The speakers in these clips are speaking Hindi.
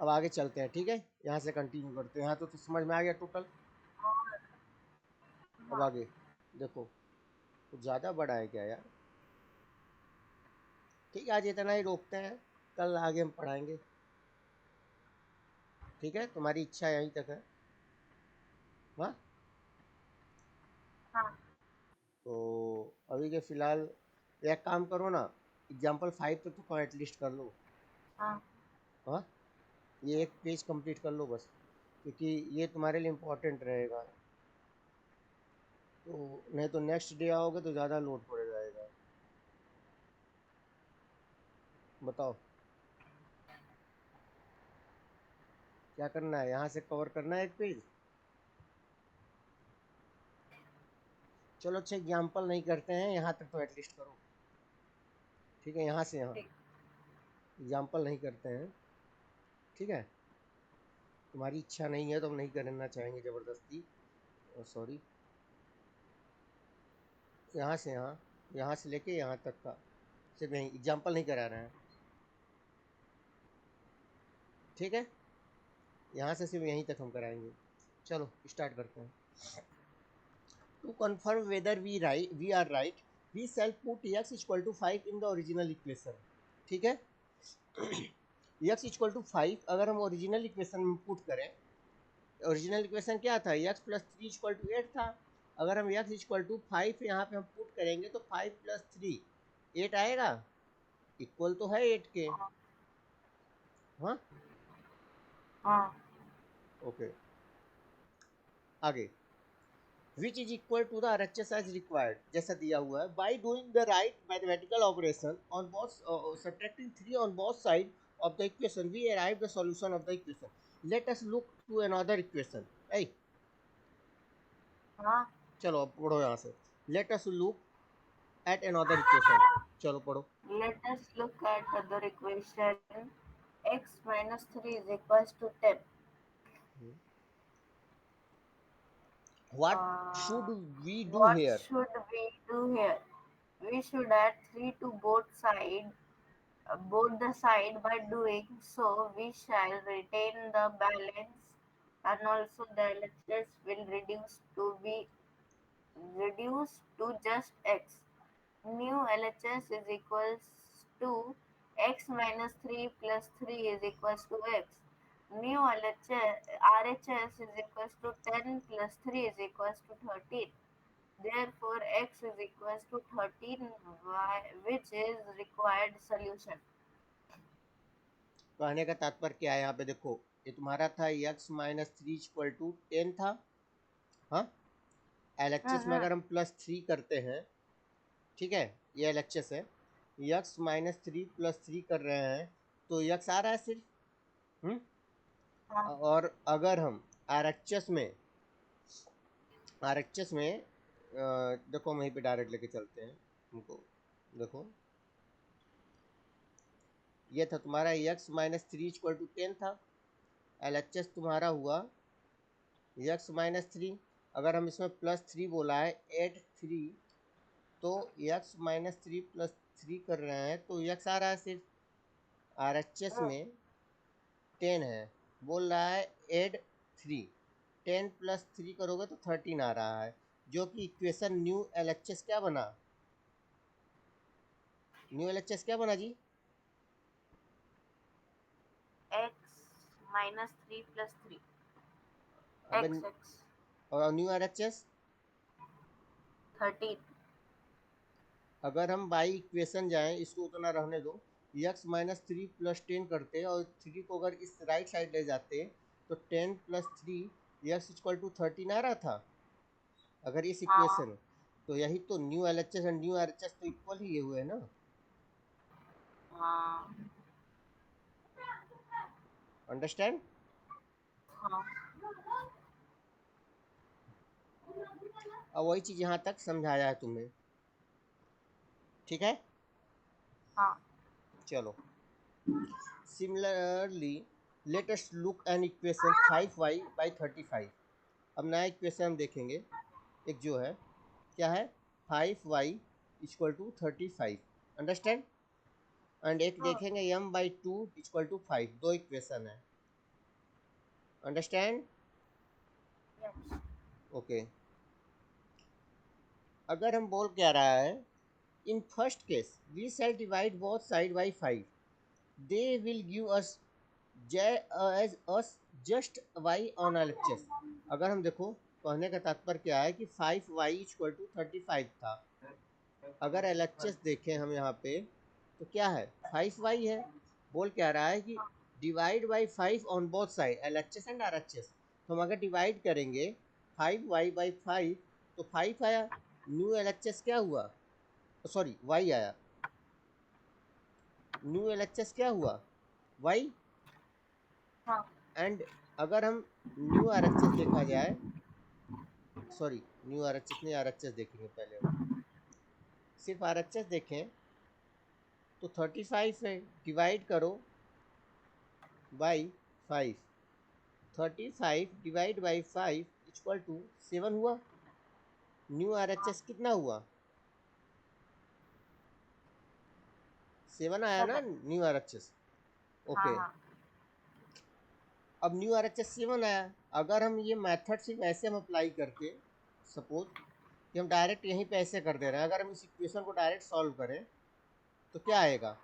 अब आगे चलते हैं, ठीक है, यहाँ से कंटिन्यू करते हैं। यहाँ तो समझ में आ गया टोटल। और अब हाँ आगे देखो, कुछ ज़्यादा बड़ा है क्या यार। ठीक है, आज इतना ही रोकते हैं, कल आगे हम पढ़ाएंगे। ठीक है, तुम्हारी इच्छा यहीं तक है। हाँ, हाँ तो अभी के फिलहाल एक काम करो ना, एग्जाम्पल 5 तो तुम एटलीस्ट कर लो। हाँ हाँ, ये एक पेज कंप्लीट कर लो बस, क्योंकि ये तुम्हारे लिए इम्पोर्टेंट रहेगा। तो नहीं तो नेक्स्ट डे आओगे तो ज़्यादा लोड पड़ जाएगा। बताओ क्या करना है, यहाँ से कवर करना है एक पेज। चलो अच्छा, एग्जाम्पल नहीं करते हैं, यहाँ तक तो एटलीस्ट करो। ठीक है, यहाँ से यहाँ ठीक। एग्जाम्पल नहीं करते हैं। ठीक है, तुम्हारी इच्छा नहीं है तो हम नहीं करना चाहेंगे ज़बरदस्ती। सॉरी, यहाँ से यहाँ, यहाँ से लेके यहाँ तक का सिर्फ यहीं एग्जाम्पल नहीं करा रहे हैं। ठीक है, यहाँ से सिर्फ यहीं तक हम कराएंगे। चलो स्टार्ट करते हैं। To confirm whether we are right, we shall put x equal to 5 in the original equation। ठीक है, x इक्वल टू 5 अगर हम ओरिजिनल इक्वेशन में पुट करें, ओरिजिनल इक्वेशन क्या था, x plus three equal to 8 था। अगर हम x इक्वल टू 5 यहाँ पे हम पुट करेंगे तो 5 प्लस थ्री 8 आएगा, इक्वल तो है 8 के। हाँ हाँ, हाँ ओके, आगे which is equal to the RHS as required, जैसा दिया हुआ है। By doing the right mathematical operation on both, subtracting 3 on both side of the equation, we arrive the solution of the equation. Let us look to another equation. ए हाँ। चलो अब पढ़ो यहाँ से। Let us look at another equation, चलो पढ़ो। Let us look at other equation. X minus 3 is equals to 10. What should we do What here. should we do here? We should add 3 to both the side. By doing so, we shall retain the balance, and also the LHS will reduce to just x. New LHS is equals to x minus 3 plus 3 is equals to x. New RHS is equals to 10 plus 3 is equals to 13. Therefore, x is equals to 13, which is required solution. कहने का तात्पर्य क्या है, यहाँ पे देखो, ये तुम्हारा था x minus three equal to 10 था। हाँ, LHS में हम्म। अगर हम प्लस थ्री करते हैं, ठीक है, ये LHS है, x minus three plus three कर रहे हैं तो x आ रहा है सिर्फ। हम्म, हाँ और अगर हम RHS में, RHS में देखो हम वहीं पे डायरेक्ट लेके चलते हैं हमको। देखो ये था तुम्हारा x minus three equal to 10 था, LHS तुम्हारा हुआ x माइनस थ्री। अगर हम इसमें प्लस थ्री बोला है, एड थ्री, तो x minus three plus three कर रहे हैं तो x आ रहा है सिर्फ। RHS हम्म, में 10 है, बोल रहा है एड थ्री, 10 प्लस थ्री करोगे तो 13 आ रहा है, जो कि इक्वेशन न्यू LHS क्या बना, न्यू LHS क्या बना जी। x minus 3 plus 3 अब x और न्यू RHS, 13। अगर हम बाई इक्वेशन जाएं, इसको उतना रहने दो, x माइनस थ्री प्लस 10 करते और थ्री को अगर इस राइट साइड ले जाते तो 10 plus three x equal to 13 आ रहा था, अगर इस हाँ इक्वेशन। तो यही तो न्यू LHS और न्यू RHS तो इक्वल ही ये हुए ना। हाँ अंडरस्टैंड। हाँ अब वही चीज़ यहाँ तक समझाया है तुम्हें, ठीक है। हाँ चलो similarly late us look an equation 5y/35। अब नया इक्वेशन हम देखेंगे, एक जो है क्या है, 5y equal to 35, understand. And एक हाँ देखेंगे m/2 इक्वल टू 5, दो इक्वेशन है। अंडरस्टैंड? Yes. ओके। अगर हम बोल क्या रहा है, in first case we shall divide both side by 5, they will give us as us just y on LHS. अगर हम देखो, कहने का तात्पर्य क्या है कि 5y इक्वल टू 35 था। अगर एलएचएस देखें हम यहाँ पे तो क्या है, 5y है। बोल क्या रहा है कि divide by 5 on both side LHS and RHS. तो हम अगर डिवाइड करेंगे 5y बाई 5 तो 5 आया, न्यू एलएचएस क्या हुआ, सॉरी y आया, न्यू एलएचएस क्या हुआ, y। हाँ. एंड अगर हम न्यू आरएचएस देखा जाए, सॉरी न्यू आरएचएस नहीं, आरएचएस देखेंगे पहले हम, सिर्फ आरएचएस देखें तो 35 है, डिवाइड करो by 5, 35 divide by 5 equal to 7 हुआ। न्यू आरएचएस कितना हुआ, 7 आया ना 7. New RHS. हाँ ओके। हाँ. अब न्यू आरएचएस 7 आया। अगर हम ये मेथड सिर्फ ऐसे हम अप्लाई करके, सपोज कि हम डायरेक्ट यहीं पे ऐसे कर दे रहे हैं, अगर हम इस इक्वेशन को डायरेक्ट सॉल्व करें तो क्या आएगा,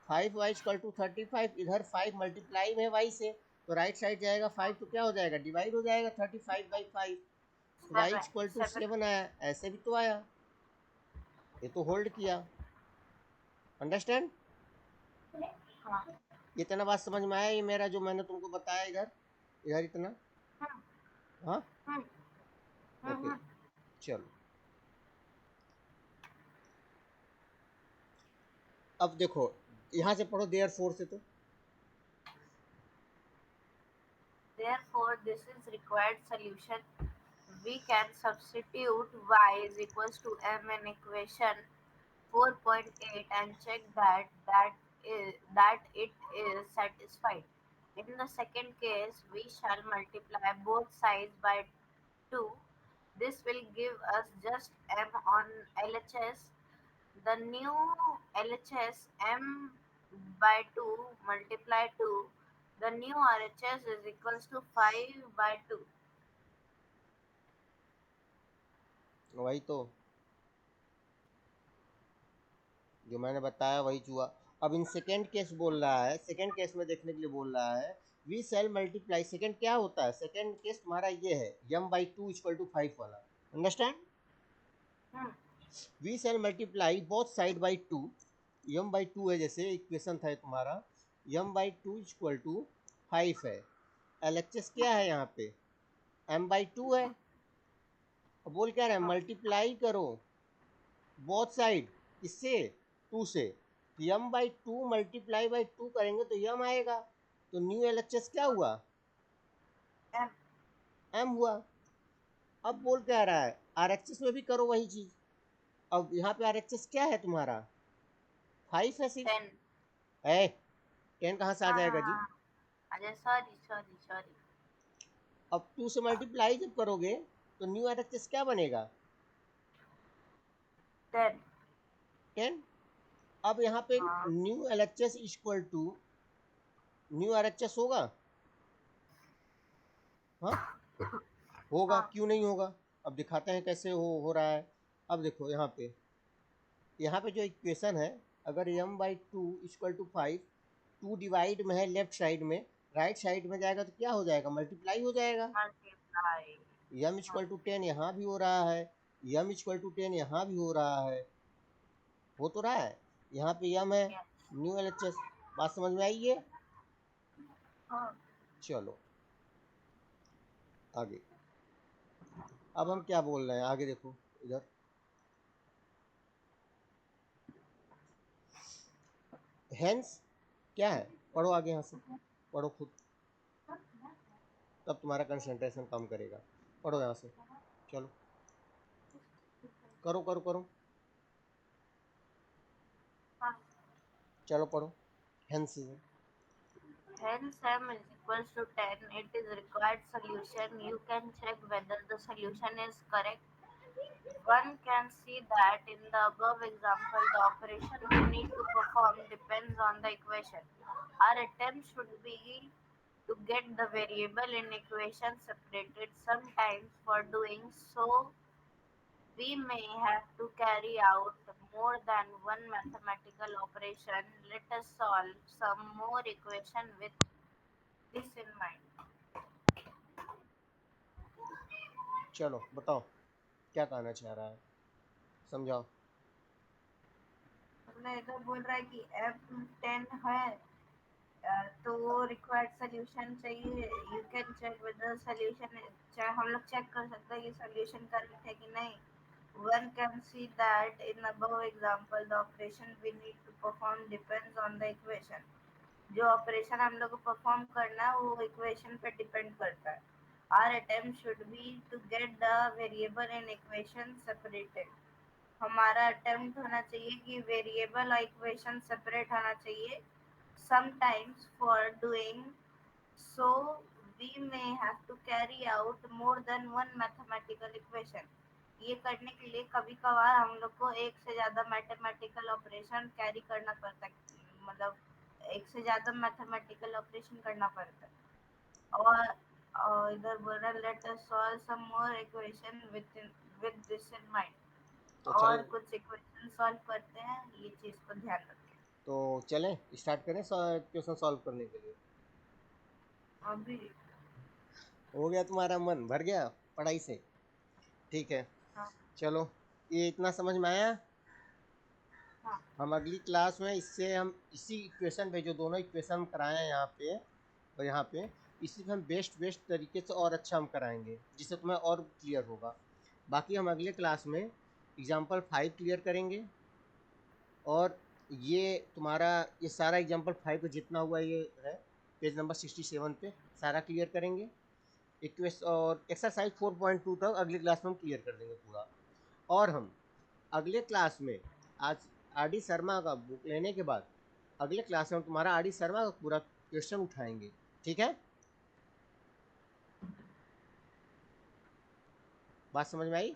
5y इक्वल टू 35, इधर 5 मल्टीप्लाई में y से, तो राइट साइड जाएगा 5 तो क्या हो जाएगा, डिवाइड हो जाएगा 35 बाई 5, तो y 7. Equal to 7. 7 आया। ऐसे भी तो आया, ये तो होल्ड किया। अंडरस्टैंड? हाँ. इतना बात समझ में आया, ये मेरा जो मैंने तुमको बताया इधर, इधर इतना, हम्म. हाँ हम्म. ओके। हम्म. चलो अब देखो, यहाँ से पढ़ो देयर फोर से, तो Therefore, this is required solution. We can substitute y is equals to m in equation 4.8 and check that it is satisfied. In the second case, we shall multiply both sides by 2. This will give us just m on LHS. The new LHS m by 2 multiply 2. The new RHS is equals to 5 by 2. वही तो जो मैंने बताया वही हुआ। अब इन सेकेंड केस बोल रहा है, सेकेंड केस में देखने के लिए बोल रहा है, वी सेल मल्टीप्लाई, सेकेंड क्या होता है, सेकेंड केस तुम्हारा ये है m by two equal to 5 वाला। Understand? Hmm. We shall multiply both side by 2, m by two है, जैसे इक्वेशन था तुम्हारा, m by two equal to 5 है। एलएचएस क्या है यहाँ पे, m बाई टू है। अब बोल क्या रहा है, मल्टीप्लाई करो बोथ साइड, इससे 2 से, यम by two multiply by two करेंगे तो यम आएगा, तो न्यू एलएचएस क्या हुआ, M. एम हुआ। अब बोल क्या रहा है, आरएचएस में भी करो वही चीज। अब यहाँ पे आरएचएस क्या है तुम्हारा, 5 है सिर्फ, 10. है 10 कहाँ से आ हाँ जाएगा हाँ जी। हाँ. अरे सॉरी सॉरी सॉरी. अब 2 से मल्टीप्लाई जब करोगे तो न्यू आरएचएस क्या बनेगा, 10. 10। अब यहाँ पे हाँ. New LHS equal to new RHS होगा, हाँ होगा, हाँ. क्यों नहीं होगा। अब दिखाते हैं कैसे हो रहा है। अब देखो यहाँ पे जो इक्वेशन है, अगर m by two equal to 5, 2 divide में है लेफ्ट साइड में, राइट साइड में जाएगा तो क्या हो जाएगा, मल्टीप्लाई हो जाएगा। Multiply. m इक्वल टू 10 यहाँ भी हो रहा है, m इक्वल टू 10 यहाँ भी हो रहा है, हो तो रहा है। यहाँ पे m है, Yes. New LHS. बात समझ में आई है? हाँ. चलो आगे। अब हम क्या बोल रहे हैं आगे, देखो इधर, हेंस क्या है, पढ़ो आगे, यहाँ से पढ़ो खुद, तब तुम्हारा कंसंट्रेशन कम करेगा। पढ़ो यहाँ से, चलो करो करो करो, हाँ. चलो पढ़ो। Hence Hence m is equals to 10. It is required solution. You can check whether the solution is correct. One can see that in the above example, the operation we need to perform depends on the equation. Our attempt should be to get the variable in equation separated. Sometimes for doing so, we may have to carry out more than one mathematical operation. Let us solve some more equation with this in mind. चलो बताओ क्या कहना चाह रहा है, समझाओ। मतलब इधर बोल रहा है कि F10 है, तो वो रिक्वायर्ड सोल्यूशन चाहिए। You can check with solution, चाहे हम लोग चेक कर सकते हैं कि सोल्यूशन करेक्ट है कि नहीं। One can see that in above example, the operation we need to perform depends on the equation. जो ऑपरेशन हम लोग को परफॉर्म करना है वो इक्वेशन पे डिपेंड करता है। Our attempt should be to get the variable in equation separated. हमारा अटेम्प्ट होना चाहिए कि वेरिएबल और इक्वेशन सेपरेट होना चाहिए। Sometimes for doing so, we may have to carry out more than one mathematical equation. ये करने के लिए कभी कभार हम लोग को एक से ज्यादा मैथमेटिकल ऑपरेशन कैरी करना पड़ता है, मतलब एक से ज्यादा मैथमेटिकल ऑपरेशन करना पड़ता है। और इधर बोल रहा है let us solve some more equation with this in mind. तो और चल कुछ इक्वेशन सॉल्व करते हैं, ये चीज को ध्यान रखें। तो चलें स्टार्ट करें क्वेश्चन सॉल्व करने के लिए। अभी हो गया तुम्हारा मन भर गया पढ़ाई से, ठीक है। हाँ चलो ये इतना समझ में आया। हाँ हम अगली क्लास में इससे हम इसी इक्वेशन पे जो दोनों इक्वेशन हम कराए हैं यहाँ पे और यहाँ पे, इसी पे हम बेस्ट तरीके से और अच्छा हम कराएंगे जिससे तुम्हें और क्लियर होगा। बाकी हम अगले क्लास में एग्जाम्पल 5 क्लियर करेंगे और ये तुम्हारा ये सारा एग्जाम्पल 5 का जितना हुआ ये है पेज नंबर 67 पे सारा क्लियर करेंगे। इक्वेशन और एक्सरसाइज 4.2 तक अगली क्लास में हम क्लियर कर देंगे पूरा। और हम अगले क्लास में आज आर डी शर्मा का बुक लेने के बाद अगले क्लास में हम तुम्हारा आर डी शर्मा का पूरा क्वेश्चन उठाएंगे, ठीक है। बात समझ में आई?